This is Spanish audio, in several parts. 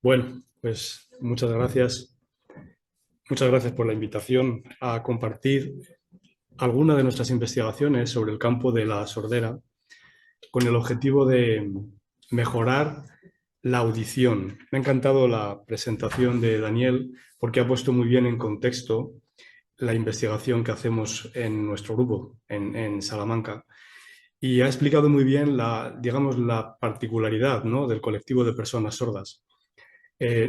Bueno, pues muchas gracias. Muchas gracias por la invitación a compartir alguna de nuestras investigaciones sobre el campo de la sordera con el objetivo de mejorar la audición. Me ha encantado la presentación de Daniel porque ha puesto muy bien en contexto la investigación que hacemos en nuestro grupo en Salamanca y ha explicado muy bien digamos, la particularidad, ¿no?, del colectivo de personas sordas.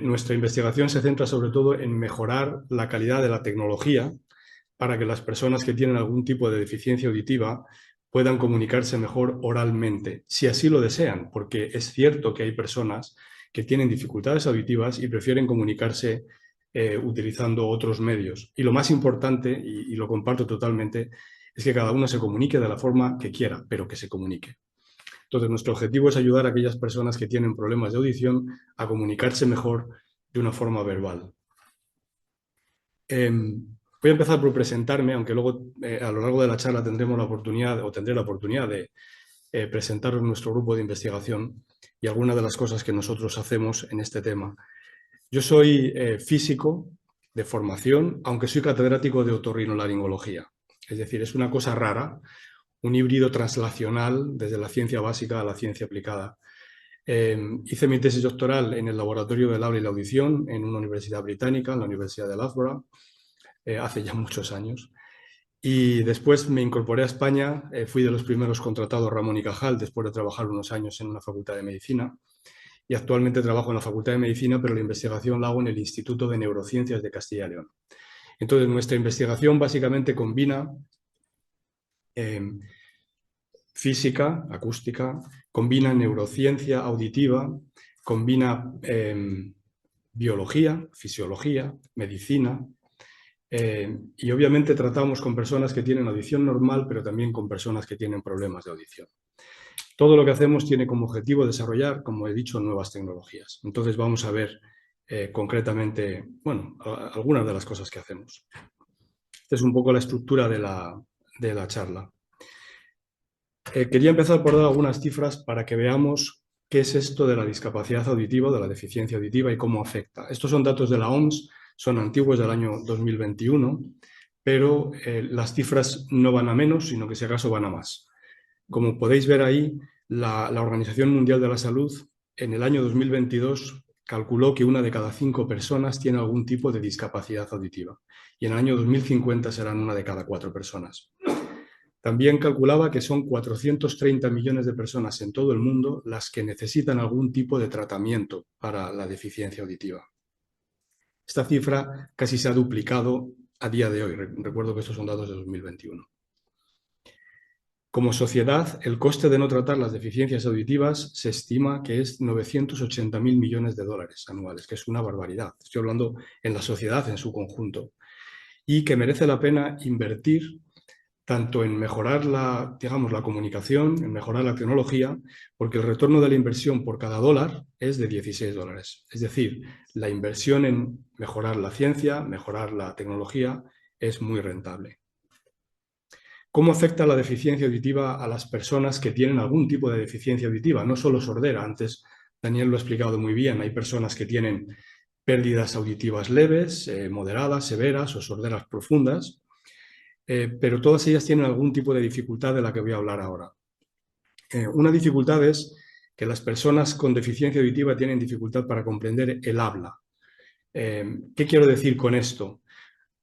Nuestra investigación se centra sobre todo en mejorar la calidad de la tecnología para que las personas que tienen algún tipo de deficiencia auditiva puedan comunicarse mejor oralmente, si así lo desean, porque es cierto que hay personas que tienen dificultades auditivas y prefieren comunicarse utilizando otros medios. Y lo más importante, y lo comparto totalmente, es que cada uno se comunique de la forma que quiera, pero que se comunique. Entonces, nuestro objetivo es ayudar a aquellas personas que tienen problemas de audición a comunicarse mejor de una forma verbal. Voy a empezar por presentarme, aunque luego a lo largo de la charla tendré la oportunidad de presentaros nuestro grupo de investigación y algunas de las cosas que nosotros hacemos en este tema. Yo soy físico de formación, aunque soy catedrático de otorrinolaringología. Es decir, es una cosa rara, un híbrido translacional desde la ciencia básica a la ciencia aplicada. Hice mi tesis doctoral en el Laboratorio del Habla y la Audición en una universidad británica, en la Universidad de Loughborough, hace ya muchos años. Y después me incorporé a España, fui de los primeros contratados Ramón y Cajal, después de trabajar unos años en una facultad de medicina. Y actualmente trabajo en la Facultad de Medicina, pero la investigación la hago en el Instituto de Neurociencias de Castilla y León. Entonces, nuestra investigación básicamente combina física, acústica, combina neurociencia auditiva, combina biología, fisiología, medicina, y obviamente tratamos con personas que tienen audición normal, pero también con personas que tienen problemas de audición. Todo lo que hacemos tiene como objetivo desarrollar, como he dicho, nuevas tecnologías. Entonces vamos a ver concretamente, bueno, algunas de las cosas que hacemos. Esta es un poco la estructura de la charla. Quería empezar por dar algunas cifras para que veamos qué es esto de la discapacidad auditiva, de la deficiencia auditiva y cómo afecta. Estos son datos de la OMS, son antiguos del año 2021, pero las cifras no van a menos, sino que si acaso van a más. Como podéis ver ahí, la Organización Mundial de la Salud en el año 2022 calculó que 1 de cada 5 personas tiene algún tipo de discapacidad auditiva y en el año 2050 serán 1 de cada 4 personas. También calculaba que son 430 millones de personas en todo el mundo las que necesitan algún tipo de tratamiento para la deficiencia auditiva. Esta cifra casi se ha duplicado a día de hoy. Recuerdo que estos son datos de 2021. Como sociedad, el coste de no tratar las deficiencias auditivas se estima que es 980.000 millones de dólares anuales, que es una barbaridad. Estoy hablando en la sociedad en su conjunto. Y que merece la pena invertir tanto en mejorar la comunicación, en mejorar la tecnología, porque el retorno de la inversión por cada dólar es de 16 dólares. Es decir, la inversión en mejorar la ciencia, mejorar la tecnología, es muy rentable. ¿Cómo afecta la deficiencia auditiva a las personas que tienen algún tipo de deficiencia auditiva? No solo sordera, antes Daniel lo ha explicado muy bien, hay personas que tienen pérdidas auditivas leves, moderadas, severas o sorderas profundas, pero todas ellas tienen algún tipo de dificultad de la que voy a hablar ahora. Una dificultad es que las personas con deficiencia auditiva tienen dificultad para comprender el habla. ¿Qué quiero decir con esto?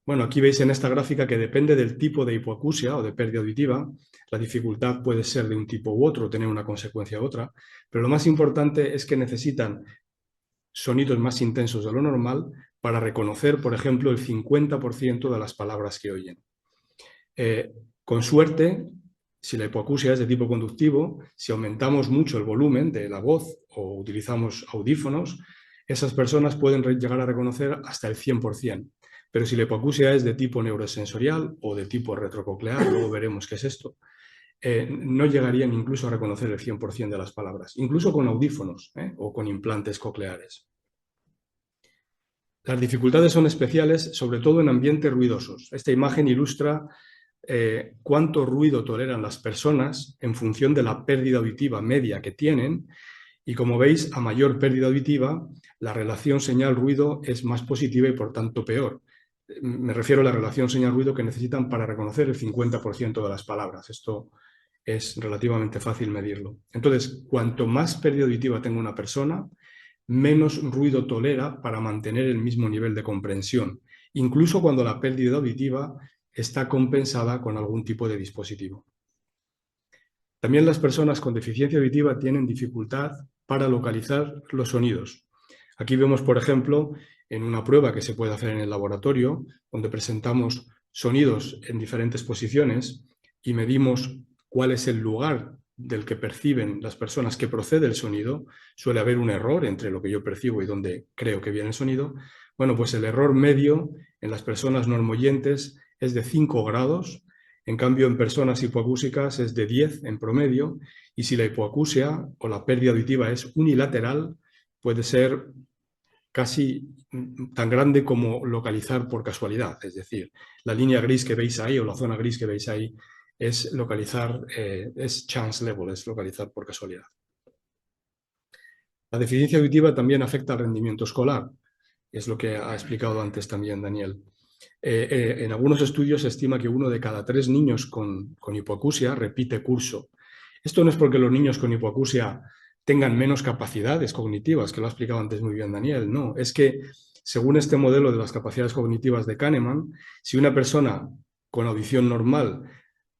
Bueno, aquí veis en esta gráfica que depende del tipo de hipoacusia o de pérdida auditiva, la dificultad puede ser de un tipo u otro, tener una consecuencia u otra, pero lo más importante es que necesitan sonidos más intensos de lo normal para reconocer, por ejemplo, el 50% de las palabras que oyen. Con suerte, si la hipoacusia es de tipo conductivo, si aumentamos mucho el volumen de la voz o utilizamos audífonos, esas personas pueden llegar a reconocer hasta el 100%. Pero si la hipoacusia es de tipo neurosensorial o de tipo retrococlear, luego veremos qué es esto, no llegarían incluso a reconocer el 100% de las palabras, incluso con audífonos o con implantes cocleares. Las dificultades son especiales, sobre todo en ambientes ruidosos. Esta imagen ilustra cuánto ruido toleran las personas en función de la pérdida auditiva media que tienen Y como veis, a mayor pérdida auditiva, la relación señal-ruido es más positiva y por tanto peor. Me refiero a la relación señal-ruido que necesitan para reconocer el 50% de las palabras. Esto es relativamente fácil medirlo. Entonces, cuanto más pérdida auditiva tenga una persona, menos ruido tolera para mantener el mismo nivel de comprensión, incluso cuando la pérdida auditiva está compensada con algún tipo de dispositivo. También las personas con deficiencia auditiva tienen dificultad para localizar los sonidos. Aquí vemos, por ejemplo, en una prueba que se puede hacer en el laboratorio, donde presentamos sonidos en diferentes posiciones y medimos cuál es el lugar del que perciben las personas que procede el sonido. Suele haber un error entre lo que yo percibo y donde creo que viene el sonido. Bueno, pues el error medio en las personas normoyentes es de 5 grados. En cambio, en personas hipoacúsicas es de 10 en promedio, y si la hipoacusia o la pérdida auditiva es unilateral, puede ser casi tan grande como localizar por casualidad. Es decir, la línea gris que veis ahí o la zona gris que veis ahí es localizar, es chance level, es localizar por casualidad. La deficiencia auditiva también afecta al rendimiento escolar, es lo que ha explicado antes también Daniel. En algunos estudios se estima que 1 de cada 3 niños con hipoacusia repite curso. Esto no es porque los niños con hipoacusia tengan menos capacidades cognitivas, que lo ha explicado antes muy bien Daniel, no, es que según este modelo de las capacidades cognitivas de Kahneman, si una persona con audición normal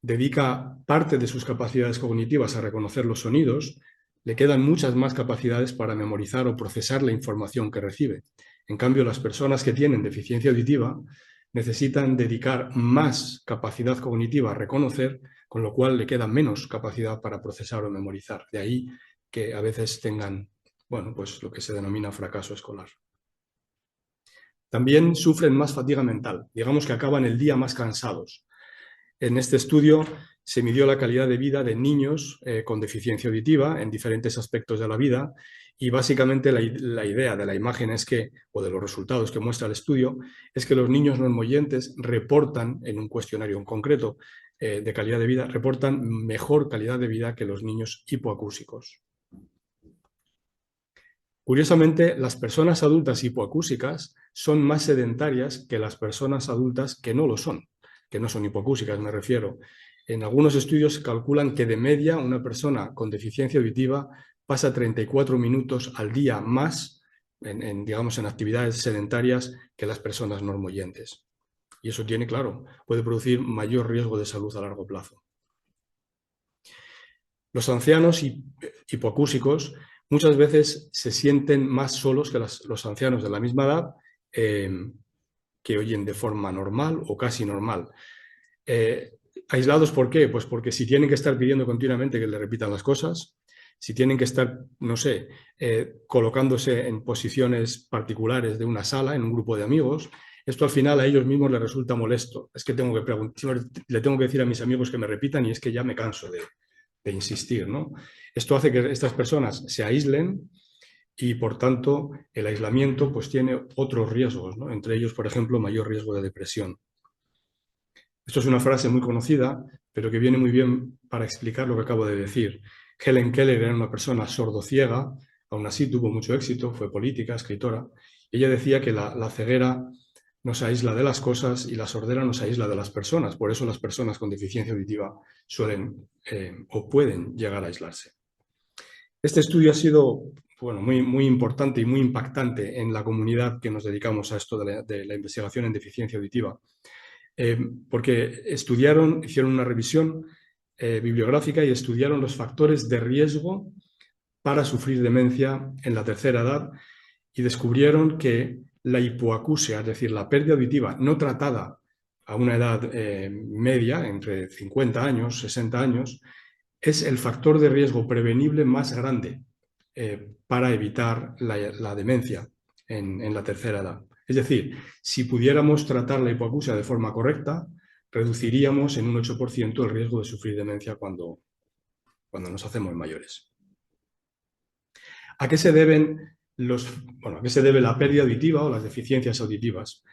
dedica parte de sus capacidades cognitivas a reconocer los sonidos, le quedan muchas más capacidades para memorizar o procesar la información que recibe. En cambio, las personas que tienen deficiencia auditiva necesitan dedicar más capacidad cognitiva a reconocer, con lo cual le queda menos capacidad para procesar o memorizar. De ahí que a veces tengan, bueno, pues lo que se denomina fracaso escolar. También sufren más fatiga mental, digamos que acaban el día más cansados. En este estudio se midió la calidad de vida de niños con deficiencia auditiva en diferentes aspectos de la vida, y básicamente la idea de la imagen es que, o de los resultados que muestra el estudio, es que los niños no oyentes reportan, en un cuestionario en concreto de calidad de vida, reportan mejor calidad de vida que los niños hipoacúsicos. Curiosamente, las personas adultas hipoacúsicas son más sedentarias que las personas adultas que no lo son, que no son hipoacúsicas, me refiero. En algunos estudios calculan que de media una persona con deficiencia auditiva pasa 34 minutos al día más digamos, en actividades sedentarias que las personas normoyentes. Y eso tiene, claro, puede producir mayor riesgo de salud a largo plazo. Los ancianos hipoacúsicos muchas veces se sienten más solos que los ancianos de la misma edad que oyen de forma normal o casi normal. ¿Aislados por qué? Pues porque si tienen que estar pidiendo continuamente que le repitan las cosas, si tienen que estar, no sé, colocándose en posiciones particulares de una sala, en un grupo de amigos, esto al final a ellos mismos les resulta molesto. Es que tengo que preguntar, le tengo que decir a mis amigos que me repitan y es que ya me canso de insistir, ¿no? Esto hace que estas personas se aíslen y, por tanto, el aislamiento pues, tiene otros riesgos, ¿no? Entre ellos, por ejemplo, mayor riesgo de depresión. Esto es una frase muy conocida, pero que viene muy bien para explicar lo que acabo de decir. Helen Keller era una persona sordociega, aún así tuvo mucho éxito, fue política, escritora. Ella decía que la ceguera nos aísla de las cosas y la sordera nos aísla de las personas. Por eso las personas con deficiencia auditiva suelen o pueden llegar a aislarse. Este estudio ha sido bueno, muy importante y muy impactante en la comunidad que nos dedicamos a esto de la investigación en deficiencia auditiva, porque hicieron una revisión bibliográfica y estudiaron los factores de riesgo para sufrir demencia en la tercera edad y descubrieron que la hipoacusia, es decir, la pérdida auditiva no tratada a una edad media, entre 50 años, 60 años, es el factor de riesgo prevenible más grande para evitar la demencia en la tercera edad. Es decir, si pudiéramos tratar la hipoacusia de forma correcta, reduciríamos en un 8% el riesgo de sufrir demencia cuando nos hacemos mayores. ¿A qué se deben ¿a qué se debe la pérdida auditiva o las deficiencias auditivas?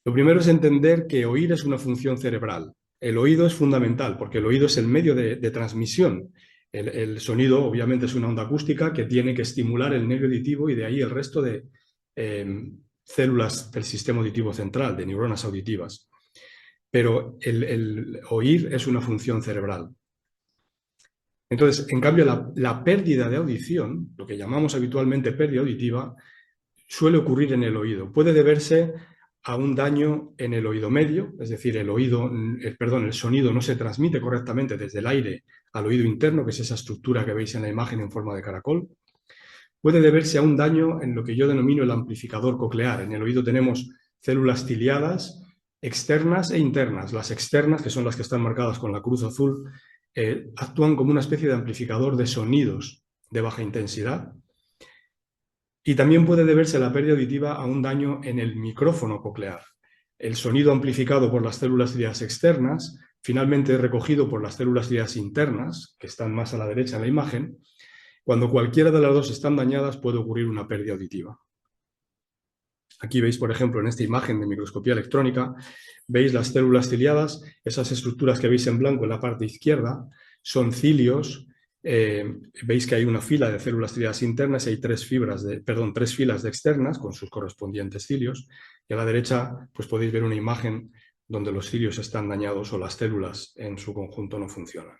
Lo primero es entender que oír es una función cerebral. El oído es fundamental porque el oído es el medio de transmisión El sonido, obviamente, es una onda acústica que tiene que estimular el nervio auditivo y de ahí el resto de células del sistema auditivo central, de neuronas auditivas. Pero el oír es una función cerebral. Entonces, en cambio, la pérdida de audición, lo que llamamos habitualmente pérdida auditiva, suele ocurrir en el oído. Puede deberse a un daño en el oído medio, es decir, el sonido no se transmite correctamente desde el aire al oído interno, que es esa estructura que veis en la imagen en forma de caracol. Puede deberse a un daño en lo que yo denomino el amplificador coclear. En el oído tenemos células ciliadas externas e internas. Las externas, que son las que están marcadas con la cruz azul, actúan como una especie de amplificador de sonidos de baja intensidad. Y también puede deberse la pérdida auditiva a un daño en el micrófono coclear. El sonido amplificado por las células ciliadas externas, finalmente recogido por las células ciliadas internas, que están más a la derecha en la imagen. Cuando cualquiera de las dos están dañadas, puede ocurrir una pérdida auditiva. Aquí veis, por ejemplo, en esta imagen de microscopía electrónica, veis las células ciliadas, esas estructuras que veis en blanco en la parte izquierda, son cilios. Veis que hay una fila de células ciliadas internas y hay tres filas de externas con sus correspondientes cilios. Y a la derecha pues podéis ver una imagen donde los cilios están dañados o las células en su conjunto no funcionan.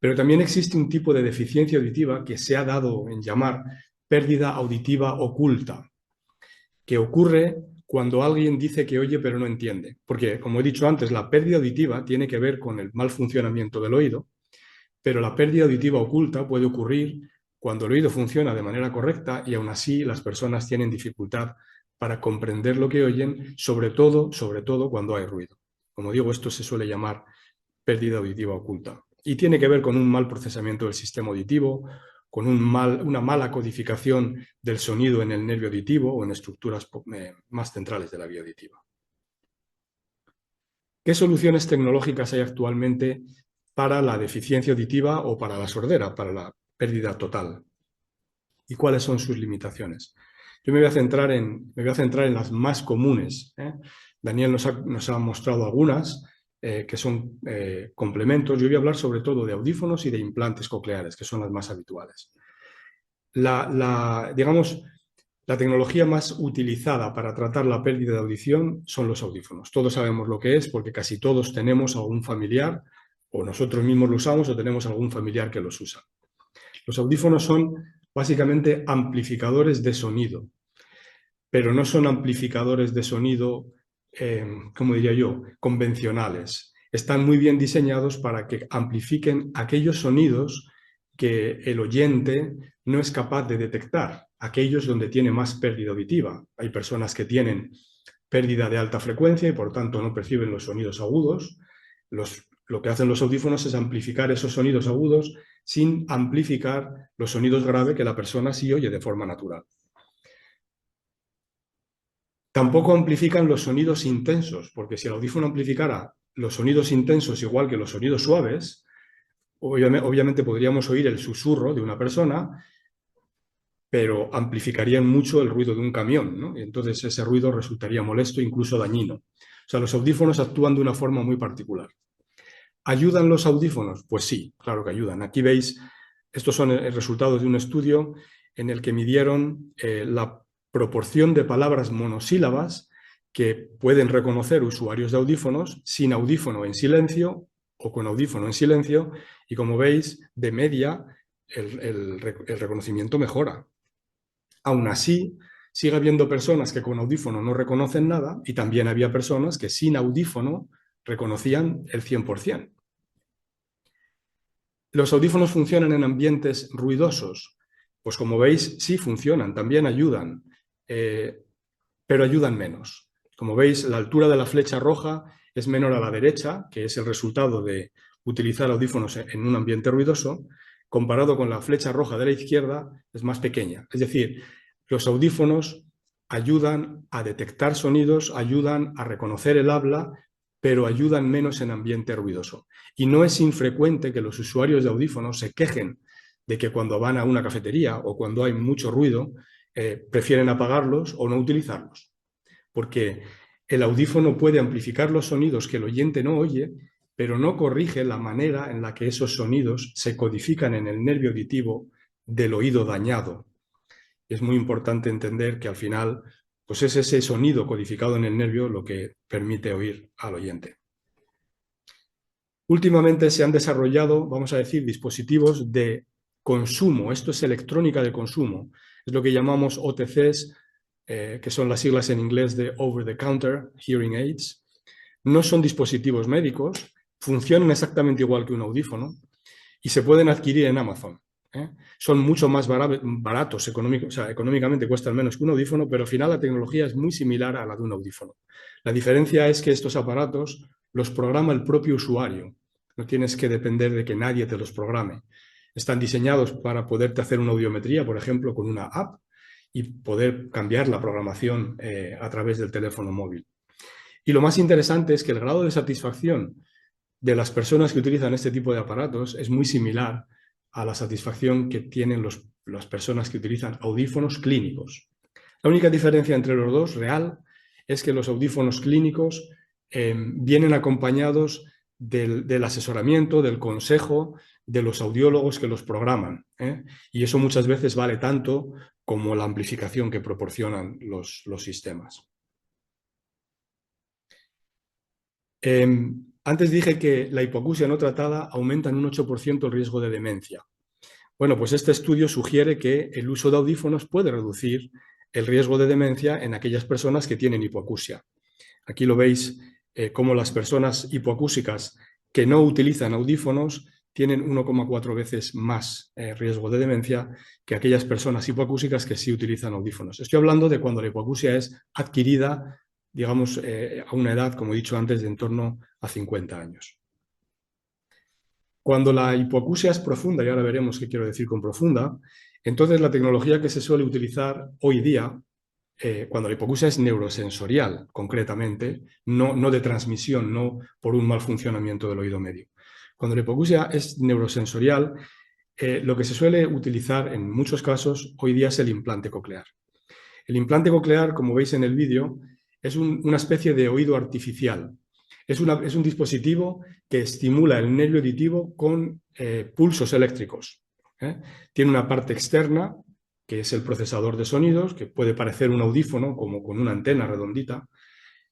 Pero también existe un tipo de deficiencia auditiva que se ha dado en llamar pérdida auditiva oculta, que ocurre cuando alguien dice que oye pero no entiende. Porque, como he dicho antes, la pérdida auditiva tiene que ver con el mal funcionamiento del oído, pero la pérdida auditiva oculta puede ocurrir cuando el oído funciona de manera correcta y aún así las personas tienen dificultad para comprender lo que oyen, sobre todo cuando hay ruido. Como digo, esto se suele llamar pérdida auditiva oculta. Y tiene que ver con un mal procesamiento del sistema auditivo, con una mala codificación del sonido en el nervio auditivo o en estructuras más centrales de la vía auditiva. ¿Qué soluciones tecnológicas hay actualmente para la deficiencia auditiva o para la sordera, para la pérdida total? ¿Y cuáles son sus limitaciones? Yo me voy a centrar en las más comunes. Daniel nos ha mostrado algunas que son complementos. Yo voy a hablar sobre todo de audífonos y de implantes cocleares, que son las más habituales. Digamos, la tecnología más utilizada para tratar la pérdida de audición son los audífonos. Todos sabemos lo que es porque casi todos tenemos algún familiar, o nosotros mismos lo usamos o tenemos algún familiar que los usa. Los audífonos son básicamente amplificadores de sonido, pero no son amplificadores de sonido, como diría yo, convencionales. Están muy bien diseñados para que amplifiquen aquellos sonidos que el oyente no es capaz de detectar, aquellos donde tiene más pérdida auditiva. Hay personas que tienen pérdida de alta frecuencia y por tanto no perciben los sonidos agudos. Lo que hacen los audífonos es amplificar esos sonidos agudos sin amplificar los sonidos graves que la persona sí oye de forma natural. Tampoco amplifican los sonidos intensos, porque si el audífono amplificara los sonidos intensos igual que los sonidos suaves, obviamente podríamos oír el susurro de una persona, pero amplificarían mucho el ruido de un camión, ¿no? Y entonces ese ruido resultaría molesto, incluso dañino. O sea, los audífonos actúan de una forma muy particular. ¿Ayudan los audífonos? Pues sí, claro que ayudan. Aquí veis, estos son resultados de un estudio en el que midieron la proporción de palabras monosílabas que pueden reconocer usuarios de audífonos sin audífono en silencio o con audífono en silencio, y como veis, de media el reconocimiento mejora. Aún así, sigue habiendo personas que con audífono no reconocen nada y también había personas que sin audífono reconocían el 100%. ¿Los audífonos funcionan en ambientes ruidosos? Pues como veis, sí funcionan, también ayudan, pero ayudan menos. Como veis, la altura de la flecha roja es menor a la derecha, que es el resultado de utilizar audífonos en un ambiente ruidoso, comparado con la flecha roja de la izquierda, es más pequeña. Es decir, los audífonos ayudan a detectar sonidos, ayudan a reconocer el habla, pero ayudan menos en ambiente ruidoso. Y no es infrecuente que los usuarios de audífonos se quejen de que cuando van a una cafetería o cuando hay mucho ruido, prefieren apagarlos o no utilizarlos. Porque el audífono puede amplificar los sonidos que el oyente no oye, pero no corrige la manera en la que esos sonidos se codifican en el nervio auditivo del oído dañado. Es muy importante entender que al final pues es ese sonido codificado en el nervio lo que permite oír al oyente. Últimamente se han desarrollado, vamos a decir, dispositivos de consumo. Esto es electrónica de consumo. Es lo que llamamos OTCs, que son las siglas en inglés de Over the Counter Hearing Aids. No son dispositivos médicos, funcionan exactamente igual que un audífono y se pueden adquirir en Amazon. Son mucho más baratos, económicamente cuestan menos que un audífono, pero al final la tecnología es muy similar a la de un audífono. La diferencia es que estos aparatos los programa el propio usuario. No tienes que depender de que nadie te los programe. Están diseñados para poderte hacer una audiometría, por ejemplo, con una app y poder cambiar la programación a través del teléfono móvil. Y lo más interesante es que el grado de satisfacción de las personas que utilizan este tipo de aparatos es muy similar a la satisfacción que tienen las personas que utilizan audífonos clínicos. La única diferencia entre los dos, real, es que los audífonos clínicos vienen acompañados del asesoramiento, del consejo de los audiólogos que los programan. Y eso muchas veces vale tanto como la amplificación que proporcionan los sistemas. Antes dije que la hipoacusia no tratada aumenta en un 8% el riesgo de demencia. Bueno, pues este estudio sugiere que el uso de audífonos puede reducir el riesgo de demencia en aquellas personas que tienen hipoacusia. Aquí lo veis cómo las personas hipoacúsicas que no utilizan audífonos tienen 1,4 veces más riesgo de demencia que aquellas personas hipoacúsicas que sí utilizan audífonos. Estoy hablando de cuando la hipoacusia es adquirida, digamos, a una edad, como he dicho antes, de en torno a 50 años. Cuando la hipoacusia es profunda, y ahora veremos qué quiero decir con profunda, entonces la tecnología que se suele utilizar hoy día, cuando la hipoacusia es neurosensorial, concretamente, no de transmisión, no por un mal funcionamiento del oído medio. Cuando la hipoacusia es neurosensorial, lo que se suele utilizar en muchos casos hoy día es el implante coclear. El implante coclear, como veis en el vídeo, es una especie de oído artificial. Es un dispositivo que estimula el nervio auditivo con pulsos eléctricos. Tiene una parte externa, que es el procesador de sonidos, que puede parecer un audífono, como con una antena redondita.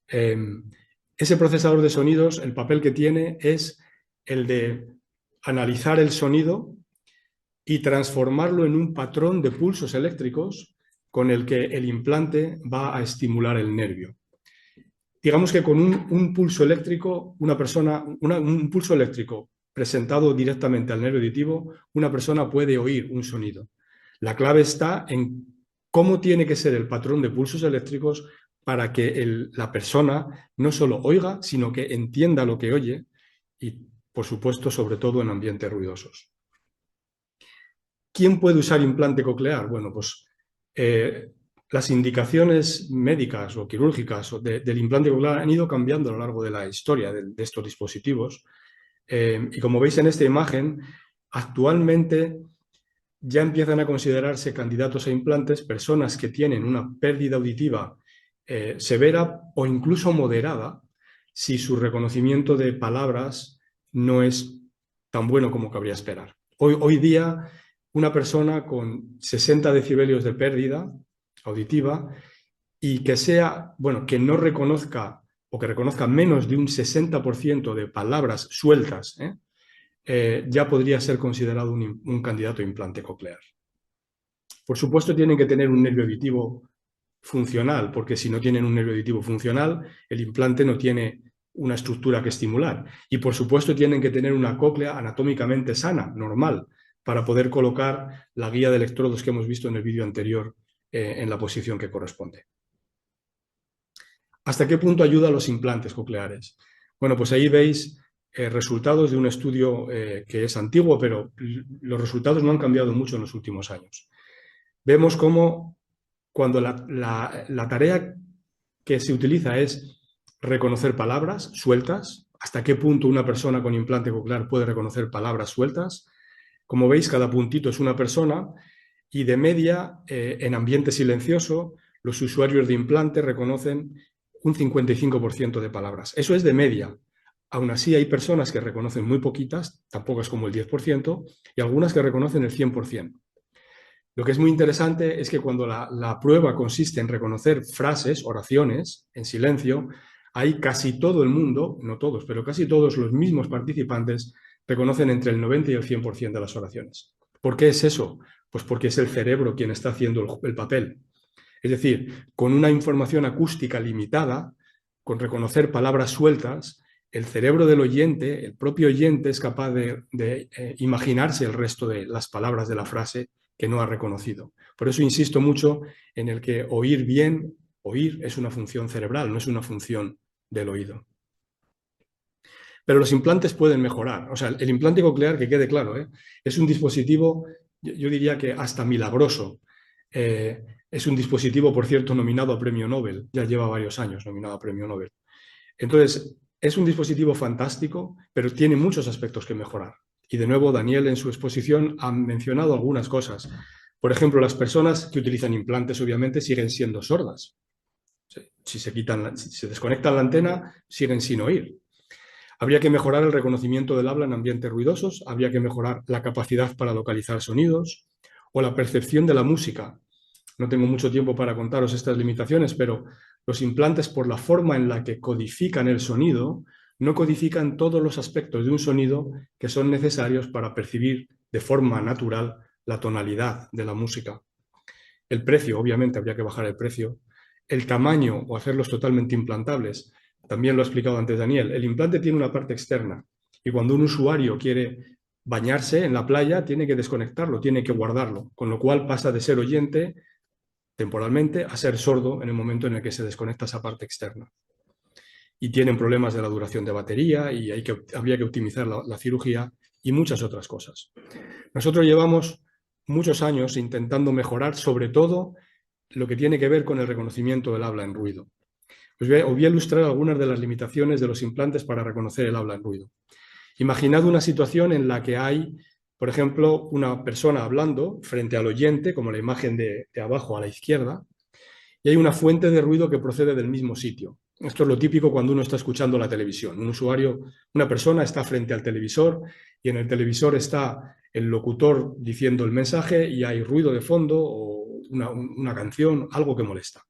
Ese procesador de sonidos, el papel que tiene es el de analizar el sonido y transformarlo en un patrón de pulsos eléctricos con el que el implante va a estimular el nervio. Digamos que con un pulso eléctrico, un pulso eléctrico presentado directamente al nervio auditivo, una persona puede oír un sonido. La clave está en cómo tiene que ser el patrón de pulsos eléctricos para que la persona no solo oiga, sino que entienda lo que oye y, por supuesto, sobre todo en ambientes ruidosos. ¿Quién puede usar implante coclear? Bueno, pues las indicaciones médicas o quirúrgicas del implante coclear han ido cambiando a lo largo de la historia de estos dispositivos. Y como veis en esta imagen, actualmente ya empiezan a considerarse candidatos a implantes personas que tienen una pérdida auditiva severa o incluso moderada si su reconocimiento de palabras no es tan bueno como cabría esperar. Hoy día, una persona con 60 decibelios de pérdida auditiva y que no reconozca o que reconozca menos de un 60% de palabras sueltas, ya podría ser considerado un candidato a implante coclear. Por supuesto, tienen que tener un nervio auditivo funcional, porque si no tienen un nervio auditivo funcional, el implante no tiene una estructura que estimular. Y por supuesto, tienen que tener una cóclea anatómicamente sana, normal, para poder colocar la guía de electrodos que hemos visto en el vídeo anterior en la posición que corresponde. ¿Hasta qué punto ayudan los implantes cocleares? Bueno, pues ahí veis resultados de un estudio que es antiguo, pero los resultados no han cambiado mucho en los últimos años. Vemos cómo cuando la tarea que se utiliza es reconocer palabras sueltas, hasta qué punto una persona con implante coclear puede reconocer palabras sueltas. Como veis, cada puntito es una persona y de media, en ambiente silencioso, los usuarios de implante reconocen un 55% de palabras. Eso es de media. Aún así hay personas que reconocen muy poquitas, tampoco es como el 10%, y algunas que reconocen el 100%. Lo que es muy interesante es que cuando la prueba consiste en reconocer frases, oraciones, en silencio, hay casi todo el mundo, no todos, pero casi todos los mismos participantes reconocen entre el 90 y el 100% de las oraciones. ¿Por qué es eso? Pues porque es el cerebro quien está haciendo el papel. Es decir, con una información acústica limitada, con reconocer palabras sueltas, el cerebro del oyente, el propio oyente, es capaz de imaginarse el resto de las palabras de la frase que no ha reconocido. Por eso insisto mucho en el que oír bien, oír es una función cerebral, no es una función del oído. Pero los implantes pueden mejorar. O sea, el implante coclear, que quede claro, es un dispositivo, yo diría que hasta milagroso. Es un dispositivo, por cierto, nominado a Premio Nobel. Ya lleva varios años nominado a Premio Nobel. Entonces, es un dispositivo fantástico, pero tiene muchos aspectos que mejorar. Y de nuevo, Daniel en su exposición ha mencionado algunas cosas. Por ejemplo, las personas que utilizan implantes obviamente siguen siendo sordas. Si se desconectan la antena, siguen sin oír. Habría que mejorar el reconocimiento del habla en ambientes ruidosos, habría que mejorar la capacidad para localizar sonidos o la percepción de la música. No tengo mucho tiempo para contaros estas limitaciones, pero los implantes, por la forma en la que codifican el sonido, no codifican todos los aspectos de un sonido que son necesarios para percibir de forma natural la tonalidad de la música. El precio, obviamente, habría que bajar el precio. El tamaño o hacerlos totalmente implantables. También lo ha explicado antes Daniel. El implante tiene una parte externa y cuando un usuario quiere bañarse en la playa, tiene que desconectarlo, tiene que guardarlo, con lo cual pasa de ser oyente temporalmente a ser sordo en el momento en el que se desconecta esa parte externa. Y tienen problemas de la duración de batería y habría que optimizar la cirugía y muchas otras cosas. Nosotros llevamos muchos años intentando mejorar sobre todo lo que tiene que ver con el reconocimiento del habla en ruido. Os voy a ilustrar algunas de las limitaciones de los implantes para reconocer el habla en ruido. Imaginad una situación en la que hay, por ejemplo, una persona hablando frente al oyente, como la imagen de abajo a la izquierda, y hay una fuente de ruido que procede del mismo sitio. Esto es lo típico cuando uno está escuchando la televisión. Un usuario, una persona está frente al televisor y en el televisor está el locutor diciendo el mensaje y hay ruido de fondo o una canción, algo que molesta.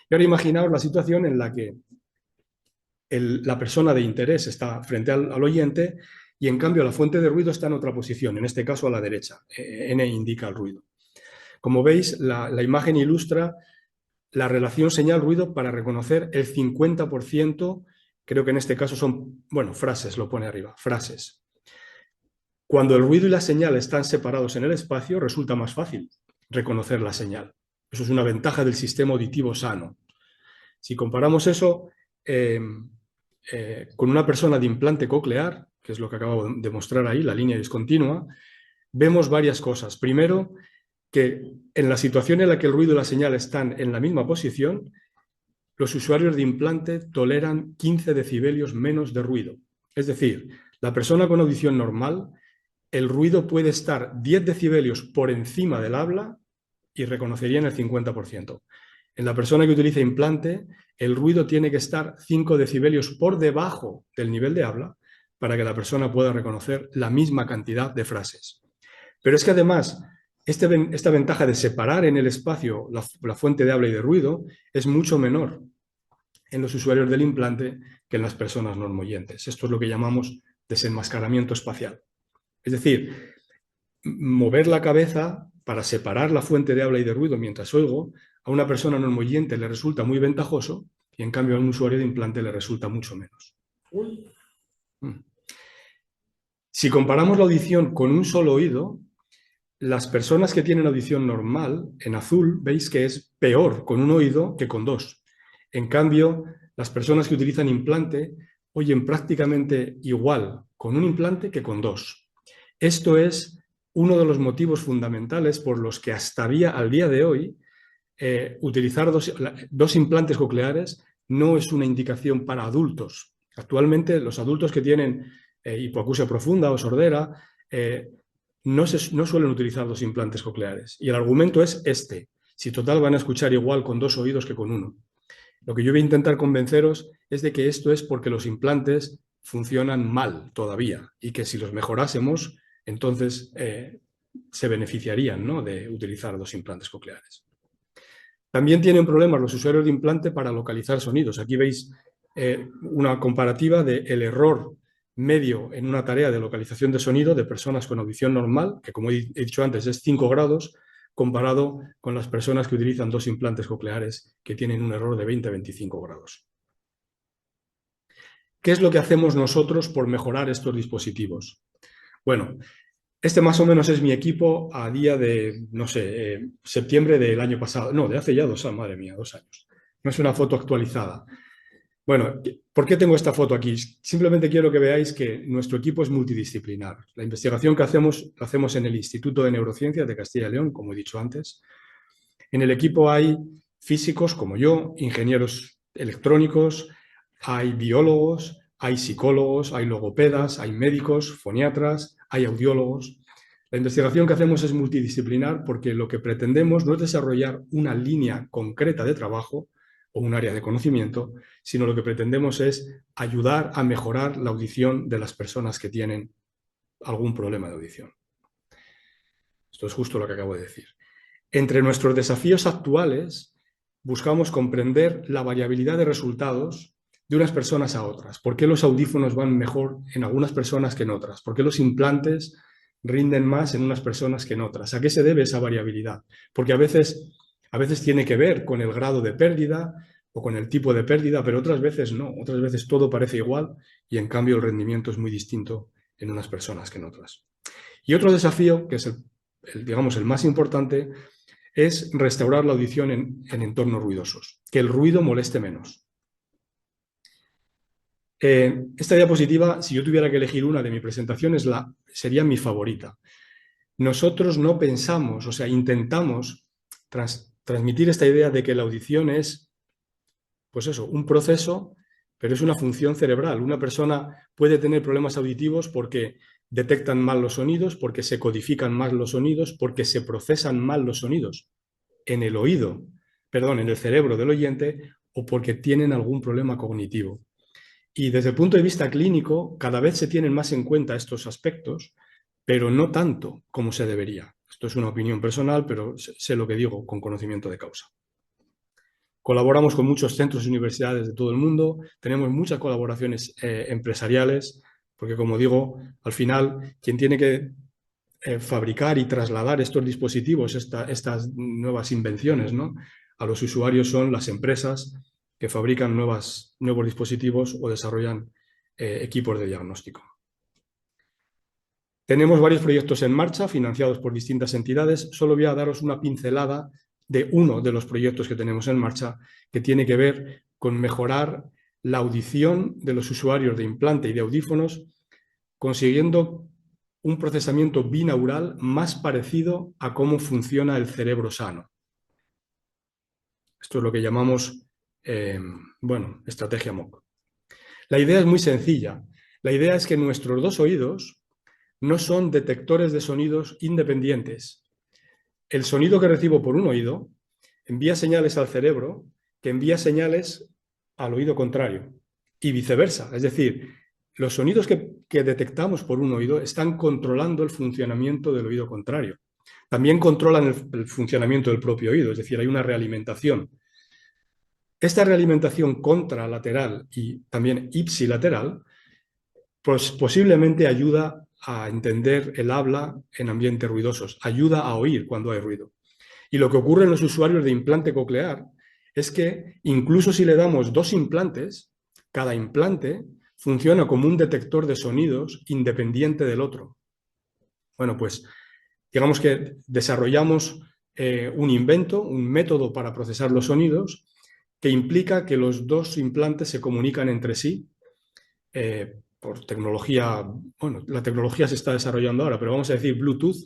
Y ahora imaginaos la situación en la que la persona de interés está frente al oyente y en cambio la fuente de ruido está en otra posición, en este caso a la derecha. N indica el ruido. Como veis, la imagen ilustra la relación señal-ruido para reconocer el 50%, creo que en este caso son, bueno, frases, lo pone arriba, frases. Cuando el ruido y la señal están separados en el espacio, resulta más fácil reconocer la señal. Eso es una ventaja del sistema auditivo sano. Si comparamos eso con una persona de implante coclear, que es lo que acabo de mostrar ahí, la línea discontinua, vemos varias cosas. Primero, que en la situación en la que el ruido y la señal están en la misma posición, los usuarios de implante toleran 15 decibelios menos de ruido. Es decir, la persona con audición normal, el ruido puede estar 10 decibelios por encima del habla y reconocerían el 50%. En la persona que utiliza implante, el ruido tiene que estar 5 decibelios por debajo del nivel de habla para que la persona pueda reconocer la misma cantidad de frases. Pero es que además, esta ventaja de separar en el espacio la fuente de habla y de ruido es mucho menor en los usuarios del implante que en las personas normoyentes. Esto es lo que llamamos desenmascaramiento espacial. Es decir, mover la cabeza para separar la fuente de habla y de ruido mientras oigo, a una persona normoyente le resulta muy ventajoso y en cambio a un usuario de implante le resulta mucho menos. Si comparamos la audición con un solo oído, las personas que tienen audición normal, en azul, veis que es peor con un oído que con dos. En cambio, las personas que utilizan implante oyen prácticamente igual con un implante que con dos. Esto es uno de los motivos fundamentales por los que hasta al día de hoy utilizar dos implantes cocleares no es una indicación para adultos. Actualmente los adultos que tienen hipoacusia profunda o sordera no suelen utilizar dos implantes cocleares. Y el argumento es este. Si total van a escuchar igual con dos oídos que con uno. Lo que yo voy a intentar convenceros es de que esto es porque los implantes funcionan mal todavía y que si los mejorásemos, entonces se beneficiarían, ¿no?, de utilizar 2 implantes cocleares. También tienen problemas los usuarios de implante para localizar sonidos. Aquí veis una comparativa del error medio en una tarea de localización de sonido de personas con audición normal, que como he dicho antes es 5 grados, comparado con las personas que utilizan 2 implantes cocleares que tienen un error de 20-25 grados. ¿Qué es lo que hacemos nosotros por mejorar estos dispositivos? Bueno, este más o menos es mi equipo a día de, no sé, septiembre del año pasado. No, de hace ya 2 años, madre mía, 2 años. No es una foto actualizada. Bueno, ¿por qué tengo esta foto aquí? Simplemente quiero que veáis que nuestro equipo es multidisciplinar. La investigación que hacemos, la hacemos en el Instituto de Neurociencias de Castilla y León, como he dicho antes. En el equipo hay físicos como yo, ingenieros electrónicos, hay biólogos, hay psicólogos, hay logopedas, hay médicos, foniatras, hay audiólogos. La investigación que hacemos es multidisciplinar porque lo que pretendemos no es desarrollar una línea concreta de trabajo o un área de conocimiento, sino lo que pretendemos es ayudar a mejorar la audición de las personas que tienen algún problema de audición. Esto es justo lo que acabo de decir. Entre nuestros desafíos actuales, buscamos comprender la variabilidad de resultados de unas personas a otras. ¿Por qué los audífonos van mejor en algunas personas que en otras? ¿Por qué los implantes rinden más en unas personas que en otras? ¿A qué se debe esa variabilidad? Porque a veces tiene que ver con el grado de pérdida o con el tipo de pérdida, pero otras veces no. Otras veces todo parece igual y en cambio el rendimiento es muy distinto en unas personas que en otras. Y otro desafío, que es digamos el más importante, es restaurar la audición en entornos ruidosos, que el ruido moleste menos. Esta diapositiva, si yo tuviera que elegir una de mi presentación, sería mi favorita. Nosotros no pensamos, o sea, intentamos transmitir esta idea de que la audición es, pues eso, un proceso, pero es una función cerebral. Una persona puede tener problemas auditivos porque detectan mal los sonidos, porque se codifican mal los sonidos, porque se procesan mal los sonidos en el oído, perdón, en el cerebro del oyente, o porque tienen algún problema cognitivo. Y desde el punto de vista clínico, cada vez se tienen más en cuenta estos aspectos, pero no tanto como se debería. Esto es una opinión personal, pero sé lo que digo con conocimiento de causa. Colaboramos con muchos centros y universidades de todo el mundo, tenemos muchas colaboraciones empresariales, porque como digo, al final, quien tiene que fabricar y trasladar estos dispositivos, estas nuevas invenciones, ¿no?, a los usuarios son las empresas que fabrican nuevos dispositivos o desarrollan equipos de diagnóstico. Tenemos varios proyectos en marcha financiados por distintas entidades. Solo voy a daros una pincelada de uno de los proyectos que tenemos en marcha, que tiene que ver con mejorar la audición de los usuarios de implante y de audífonos, consiguiendo un procesamiento binaural más parecido a cómo funciona el cerebro sano. Esto es lo que llamamos, estrategia MOC. La idea es muy sencilla. La idea es que nuestros 2 oídos no son detectores de sonidos independientes. El sonido que recibo por un oído envía señales al cerebro que envía señales al oído contrario y viceversa. Es decir, los sonidos que detectamos por un oído están controlando el funcionamiento del oído contrario. También controlan el funcionamiento del propio oído, es decir, hay una realimentación. Esta realimentación contralateral y también ipsilateral, pues posiblemente ayuda a entender el habla en ambientes ruidosos, ayuda a oír cuando hay ruido. Y lo que ocurre en los usuarios de implante coclear es que incluso si le damos 2 implantes, cada implante funciona como un detector de sonidos independiente del otro. Bueno, pues digamos que desarrollamos un invento, un método para procesar los sonidos que implica que los 2 implantes se comunican entre sí por tecnología, la tecnología se está desarrollando ahora, pero vamos a decir Bluetooth,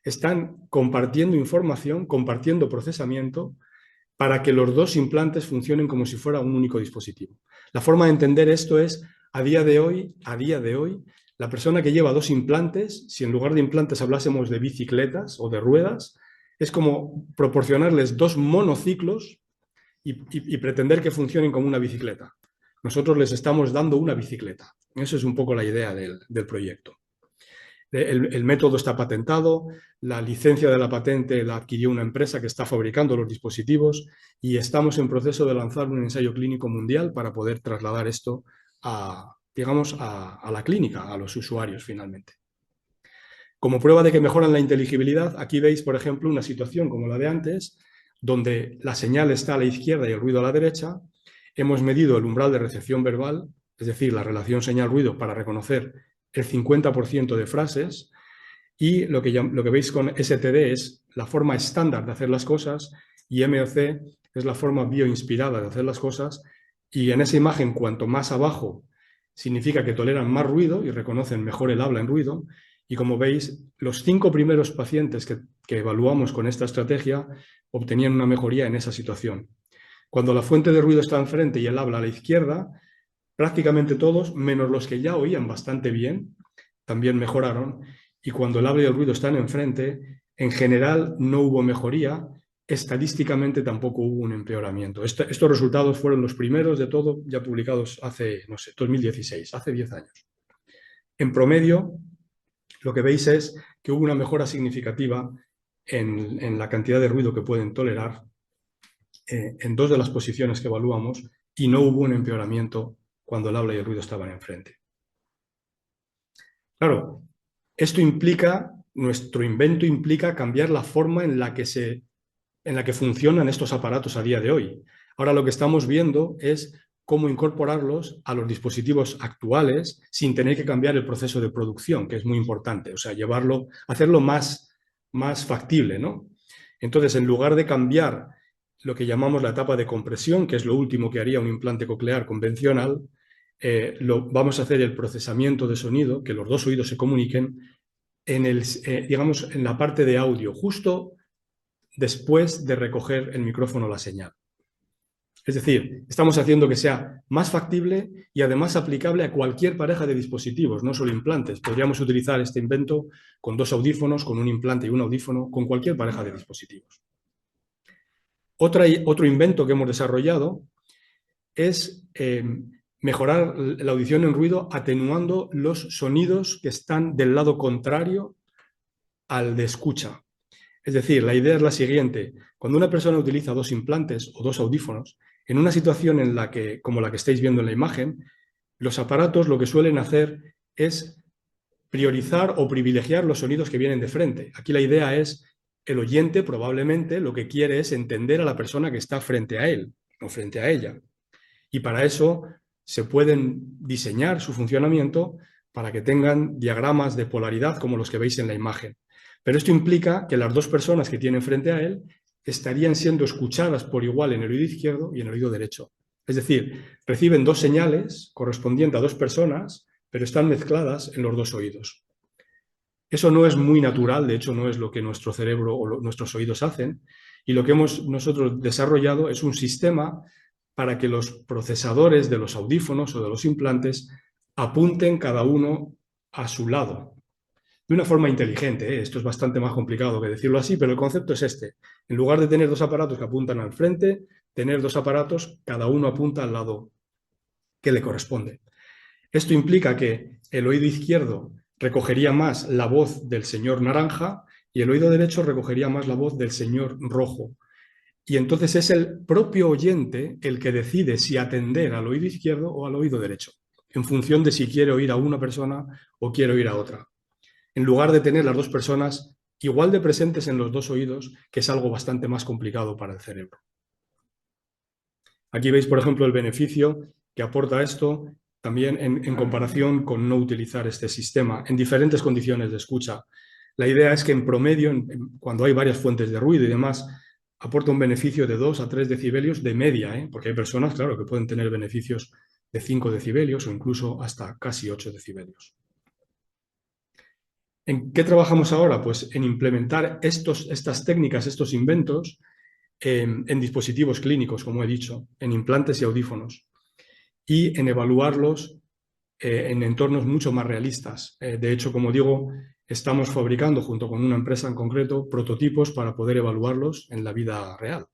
están compartiendo información, compartiendo procesamiento para que los 2 implantes funcionen como si fuera un único dispositivo. La forma de entender esto es, a día de hoy, la persona que lleva 2 implantes, si en lugar de implantes hablásemos de bicicletas o de ruedas, es como proporcionarles 2 monociclos y pretender que funcionen como una bicicleta. nosotros les estamos dando una bicicleta. Esa es un poco la idea del proyecto. El método está patentado, la licencia de la patente la adquirió una empresa que está fabricando los dispositivos y estamos en proceso de lanzar un ensayo clínico mundial para poder trasladar esto digamos, a la clínica, a los usuarios finalmente. Como prueba de que mejoran la inteligibilidad, aquí veis, por ejemplo, una situación como la de antes, donde la señal está a la izquierda y el ruido a la derecha. Hemos medido el umbral de recepción verbal, es decir, la relación señal-ruido para reconocer el 50% de frases, y lo que veis con STD es la forma estándar de hacer las cosas y MOC es la forma bioinspirada de hacer las cosas, y en esa imagen cuanto más abajo significa que toleran más ruido y reconocen mejor el habla en ruido, y como veis, los 5 primeros pacientes que evaluamos con esta estrategia obtenían una mejoría en esa situación. Cuando la fuente de ruido está enfrente y el habla a la izquierda, prácticamente todos, menos los que ya oían bastante bien, también mejoraron. Y cuando el habla y el ruido están enfrente, en general no hubo mejoría, estadísticamente tampoco hubo un empeoramiento. Estos resultados fueron los primeros de todo, ya publicados hace, no sé, 2016, hace 10 años. En promedio, lo que veis es que hubo una mejora significativa en la cantidad de ruido que pueden tolerar en 2 de las posiciones que evaluamos, y no hubo un empeoramiento cuando el habla y el ruido estaban enfrente. Claro, esto implica, nuestro invento implica cambiar la forma en la que funcionan estos aparatos a día de hoy. Ahora lo que estamos viendo es cómo incorporarlos a los dispositivos actuales sin tener que cambiar el proceso de producción, que es muy importante, o sea, hacerlo más factible, ¿no? Entonces, en lugar de cambiar lo que llamamos la etapa de compresión, que es lo último que haría un implante coclear convencional, vamos a hacer el procesamiento de sonido, que los dos oídos se comuniquen, digamos, en la parte de audio, justo después de recoger el micrófono la señal. Es decir, estamos haciendo que sea más factible y además aplicable a cualquier pareja de dispositivos, no solo implantes. Podríamos utilizar este invento con 2 audífonos, con un implante y un audífono, con cualquier pareja de dispositivos. Otro invento que hemos desarrollado es mejorar la audición en ruido atenuando los sonidos que están del lado contrario al de escucha. Es decir, la idea es la siguiente: cuando una persona utiliza 2 implantes o 2 audífonos, en una situación como la que estáis viendo en la imagen, los aparatos lo que suelen hacer es priorizar o privilegiar los sonidos que vienen de frente. Aquí la idea es, el oyente probablemente lo que quiere es entender a la persona que está frente a él, no frente a ella. Y para eso se pueden diseñar su funcionamiento para que tengan diagramas de polaridad como los que veis en la imagen. Pero esto implica que las 2 personas que tienen frente a él estarían siendo escuchadas por igual en el oído izquierdo y en el oído derecho. Es decir, reciben 2 señales correspondientes a 2 personas, pero están mezcladas en los 2 oídos. Eso no es muy natural, de hecho no es lo que nuestro cerebro o nuestros oídos hacen, y lo que hemos nosotros desarrollado es un sistema para que los procesadores de los audífonos o de los implantes apunten cada uno a su lado, de una forma inteligente, ¿eh? Esto es bastante más complicado que decirlo así, pero el concepto es este. En lugar de tener 2 aparatos que apuntan al frente, tener 2 aparatos, cada uno apunta al lado que le corresponde. Esto implica que el oído izquierdo recogería más la voz del señor naranja y el oído derecho recogería más la voz del señor rojo. Y entonces es el propio oyente el que decide si atender al oído izquierdo o al oído derecho, en función de si quiere oír a una persona o quiere oír a otra, en lugar de tener las 2 personas igual de presentes en los 2 oídos, que es algo bastante más complicado para el cerebro. Aquí veis, por ejemplo, el beneficio que aporta esto también en comparación con no utilizar este sistema en diferentes condiciones de escucha. La idea es que en promedio, cuando hay varias fuentes de ruido y demás, aporta un beneficio de 2 a 3 decibelios de media, ¿eh? Porque hay personas, claro, que pueden tener beneficios de 5 decibelios o incluso hasta casi 8 decibelios. ¿En qué trabajamos ahora? Pues en implementar estas técnicas, estos inventos, en dispositivos clínicos, como he dicho, en implantes y audífonos, y en evaluarlos en entornos mucho más realistas. De hecho, como digo, estamos fabricando, junto con una empresa en concreto, prototipos para poder evaluarlos en la vida real.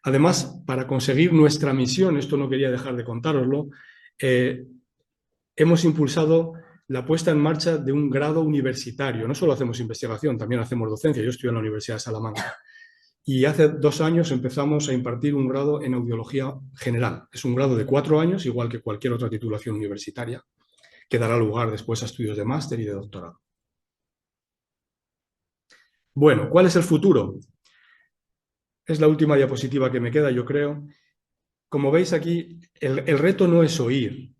Además, para conseguir nuestra misión, esto no quería dejar de contároslo, hemos impulsado la puesta en marcha de un grado universitario. No solo hacemos investigación, también hacemos docencia. Yo estudio en la Universidad de Salamanca. Y hace 2 años empezamos a impartir un grado en audiología general. Es un grado de 4 años, igual que cualquier otra titulación universitaria, que dará lugar después a estudios de máster y de doctorado. Bueno, ¿cuál es el futuro? Es la última diapositiva que me queda, yo creo. Como veis aquí, el reto no es oír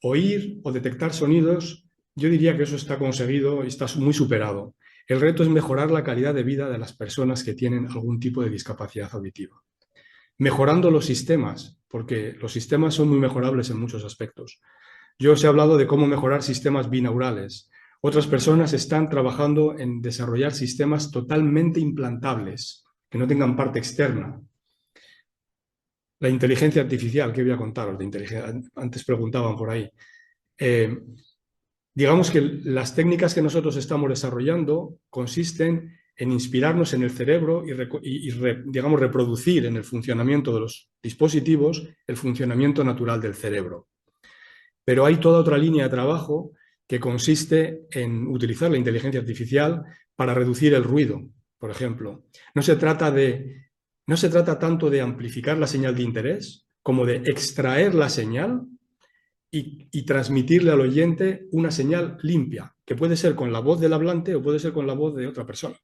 o detectar sonidos. Yo diría que eso está conseguido y está muy superado. El reto es mejorar la calidad de vida de las personas que tienen algún tipo de discapacidad auditiva. Mejorando los sistemas, porque los sistemas son muy mejorables en muchos aspectos. Yo os he hablado de cómo mejorar sistemas binaurales. Otras personas están trabajando en desarrollar sistemas totalmente implantables, que no tengan parte externa. La inteligencia artificial, ¿qué voy a contaros de inteligencia? Antes preguntaban por ahí. Digamos que las técnicas que nosotros estamos desarrollando consisten en inspirarnos en el cerebro y digamos, reproducir en el funcionamiento de los dispositivos el funcionamiento natural del cerebro. Pero hay toda otra línea de trabajo que consiste en utilizar la inteligencia artificial para reducir el ruido, por ejemplo. No se trata tanto de amplificar la señal de interés como de extraer la señal y transmitirle al oyente una señal limpia, que puede ser con la voz del hablante o puede ser con la voz de otra persona.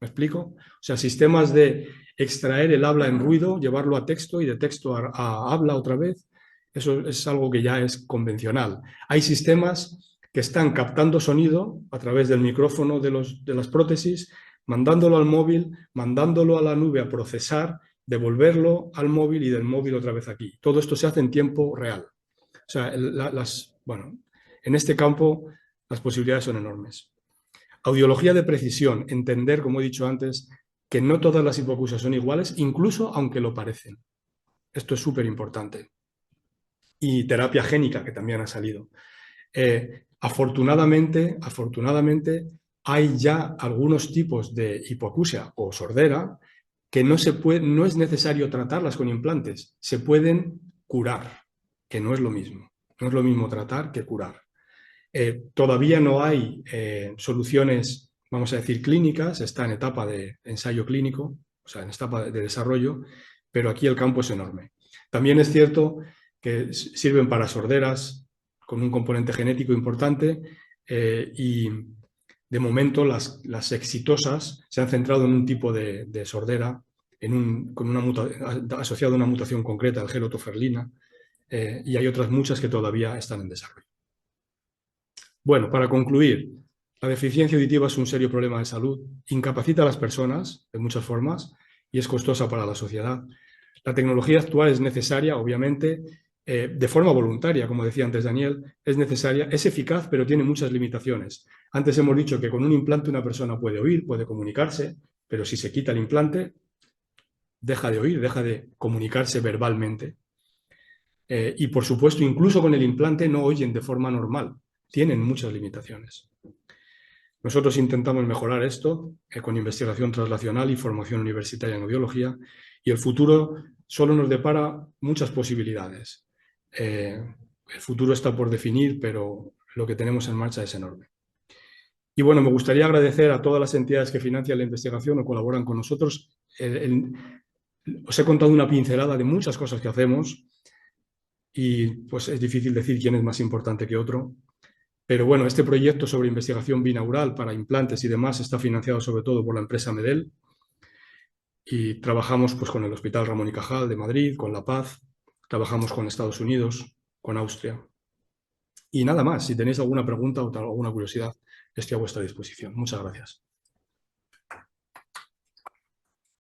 ¿Me explico? O sea, sistemas de extraer el habla en ruido, llevarlo a texto y de texto a habla otra vez. Eso es algo que ya es convencional. Hay sistemas que están captando sonido a través del micrófono de las prótesis, mandándolo al móvil, mandándolo a la nube a procesar, devolverlo al móvil y del móvil otra vez aquí. Todo esto se hace en tiempo real. O sea, bueno, en este campo las posibilidades son enormes. Audiología de precisión, entender, como he dicho antes, que no todas las hipoacusias son iguales, incluso aunque lo parecen. Esto es súper importante. Y terapia génica, que también ha salido. Afortunadamente, hay ya algunos tipos de hipoacusia o sordera que no es necesario tratarlas con implantes, se pueden curar, que no es lo mismo. No es lo mismo tratar que curar. Todavía no hay soluciones, vamos a decir, clínicas, está en etapa de ensayo clínico, o sea, en etapa de desarrollo, pero aquí el campo es enorme. También es cierto que sirven para sorderas con un componente genético importante y de momento las exitosas se han centrado en un tipo de sordera asociado a una mutación concreta, el gelotoferlina, y hay otras muchas que todavía están en desarrollo. Bueno, para concluir, la deficiencia auditiva es un serio problema de salud, incapacita a las personas de muchas formas y es costosa para la sociedad. La tecnología actual es necesaria, obviamente, de forma voluntaria, como decía antes Daniel, es necesaria, es eficaz, pero tiene muchas limitaciones. Antes hemos dicho que con un implante una persona puede oír, puede comunicarse, pero si se quita el implante, deja de oír, deja de comunicarse verbalmente. Y, por supuesto, incluso con el implante no oyen de forma normal. Tienen muchas limitaciones. Nosotros intentamos mejorar esto con investigación translacional y formación universitaria en audiología, y el futuro solo nos depara muchas posibilidades. El futuro está por definir, pero lo que tenemos en marcha es enorme. Y bueno, me gustaría agradecer a todas las entidades que financian la investigación o colaboran con nosotros. Os he contado una pincelada de muchas cosas que hacemos y pues es difícil decir quién es más importante que otro. Pero bueno, este proyecto sobre investigación binaural para implantes y demás está financiado sobre todo por la empresa Medel y trabajamos pues, con el Hospital Ramón y Cajal de Madrid, con La Paz, trabajamos con Estados Unidos, con Austria. Y nada más, si tenéis alguna pregunta o alguna curiosidad, estoy a vuestra disposición. Muchas gracias.